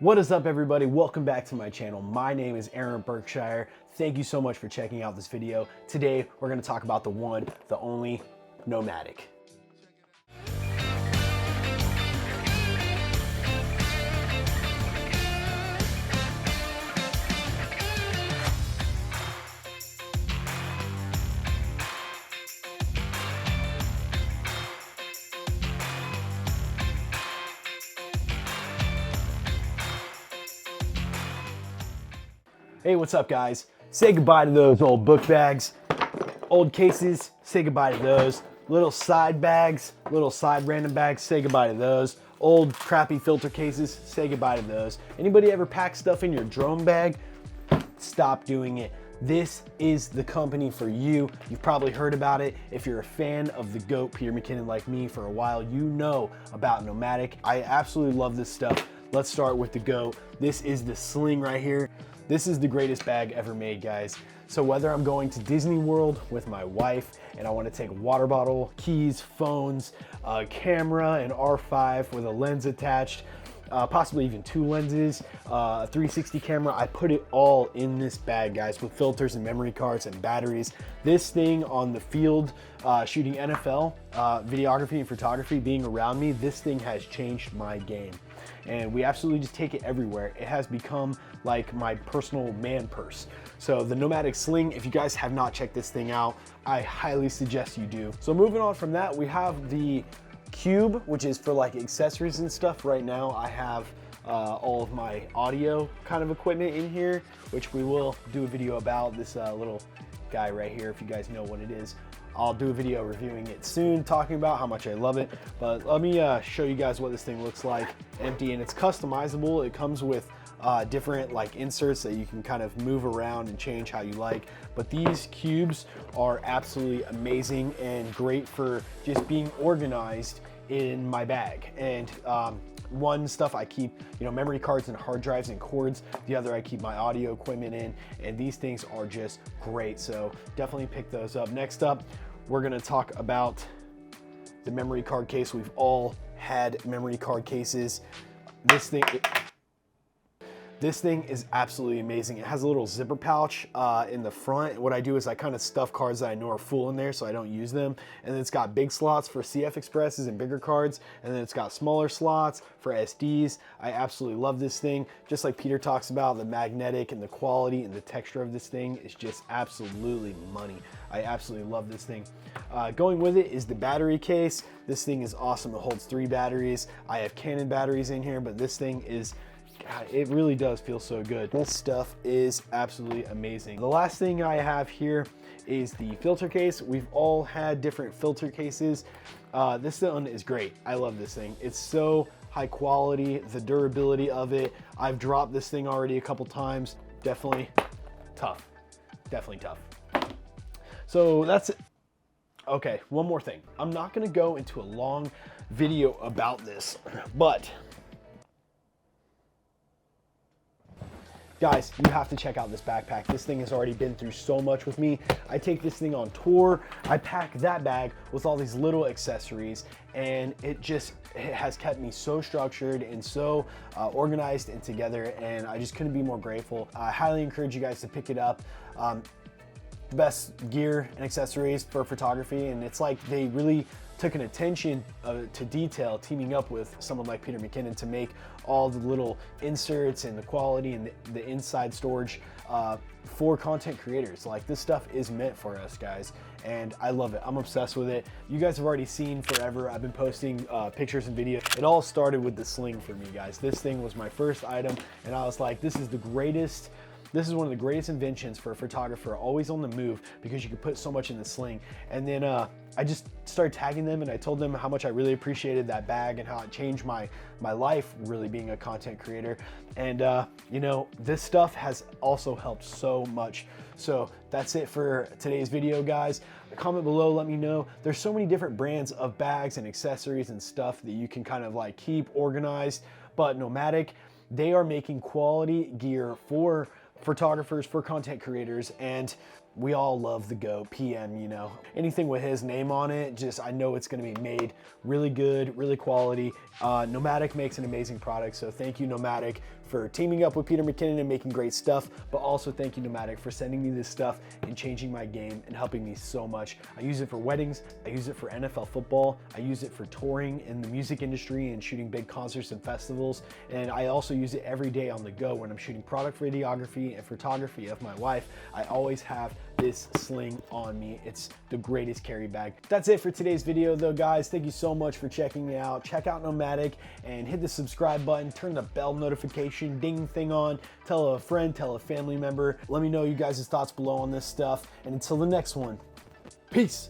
What is up, everybody? Welcome back to my channel. My name is Aaron Berkshire. Thank you so much for checking out this video. Today, we're going to talk about the one, the only NOMATIC. Hey, what's up, guys? Say goodbye to those old book bags, old cases, say goodbye to those. Little side bags, little side random bags, say goodbye to those. Old crappy filter cases, say goodbye to those. Anybody ever pack stuff in your drone bag? Stop doing it. This is the company for you. You've probably heard about it. If you're a fan of the GOAT, Peter McKinnon, like me for a while, you know about NOMATIC. I absolutely love this stuff. Let's start with the GOAT. This is the sling right here. This is the greatest bag ever made, guys. So whether I'm going to Disney World with my wife and I want to take a water bottle, keys, phones, a camera, an R5 with a lens attached, possibly even two lenses, a 360 camera, I put it all in this bag, guys, with filters and memory cards and batteries. This thing on the field, shooting NFL, videography and photography, being around me, this thing has changed my game. And we absolutely just take it everywhere. It has become like my personal man purse. So the NOMATIC Sling, if you guys have not checked this thing out, I highly suggest you do. So moving on from that, we have the Cube, which is for like accessories and stuff. Right now I have all of my audio kind of equipment in here, which we will do a video about. This little guy right here, if you guys know what it is. I'll do a video reviewing it soon, talking about how much I love it. But let me show you guys what this thing looks like empty, and it's customizable. It comes with different like inserts that you can kind of move around and change how you like. But these cubes are absolutely amazing and great for just being organized in my bag. And one stuff I keep, memory cards and hard drives and cords. The other I keep my audio equipment in, and these things are just great. So definitely pick those up. Next up, we're gonna talk about the memory card case. We've all had memory card cases. This thing is absolutely amazing. It has a little zipper pouch in the front. What I do is I kind of stuff cards that I know are full in there so I don't use them. And then it's got big slots for CF Expresses and bigger cards. And then it's got smaller slots for SDs. I absolutely love this thing. Just like Peter talks about, the magnetic and the quality and the texture of this thing is just absolutely money. I absolutely love this thing. Going with it is the battery case. This thing is awesome. It holds 3 batteries. I have Canon batteries in here, but this thing is, God, it really does feel so good. This stuff is absolutely amazing. The last thing I have here is the filter case. We've all had different filter cases. This one is great. I love this thing. It's so high quality, the durability of it. I've dropped this thing already a couple times. Definitely tough. Definitely tough. So that's it. Okay, one more thing. I'm not gonna go into a long video about this, but guys, you have to check out this backpack. This thing has already been through so much with me. I take this thing on tour. I pack that bag with all these little accessories, and it has kept me so structured and so organized and together, and I just couldn't be more grateful. I highly encourage you guys to pick it up. The best gear and accessories for photography, and it's like they really took an attention to detail, teaming up with someone like Peter McKinnon to make all the little inserts and the quality and the inside storage for content creators. Like, this stuff is meant for us, guys, and I love it. I'm obsessed with it. You guys have already seen forever. I've been posting pictures and videos. It all started with the sling for me, guys. This thing was my first item, and I was like, this is one of the greatest inventions for a photographer, always on the move, because you can put so much in the sling. And then I just started tagging them, and I told them how much I really appreciated that bag and how it changed my life, really being a content creator. And this stuff has also helped so much. So that's it for today's video, guys. Comment below, let me know. There's so many different brands of bags and accessories and stuff that you can kind of like keep organized, but NOMATIC, they are making quality gear for photographers, for content creators, and we all love the GOAT, PM, you know. Anything with his name on it, just I know it's gonna be made really good, really quality. NOMATIC makes an amazing product, so thank you NOMATIC for teaming up with Peter McKinnon and making great stuff, but also thank you NOMATIC for sending me this stuff and changing my game and helping me so much. I use it for weddings, I use it for NFL football, I use it for touring in the music industry and shooting big concerts and festivals, and I also use it every day on the go when I'm shooting product videography and photography of my wife. I always have this sling on me. It's the greatest carry bag. That's it for today's video though, guys. Thank you so much for checking me out. Check out NOMATIC and hit the subscribe button, turn the bell notification ding thing on, tell a friend, tell a family member. Let me know you guys' thoughts below on this stuff. And until the next one, peace.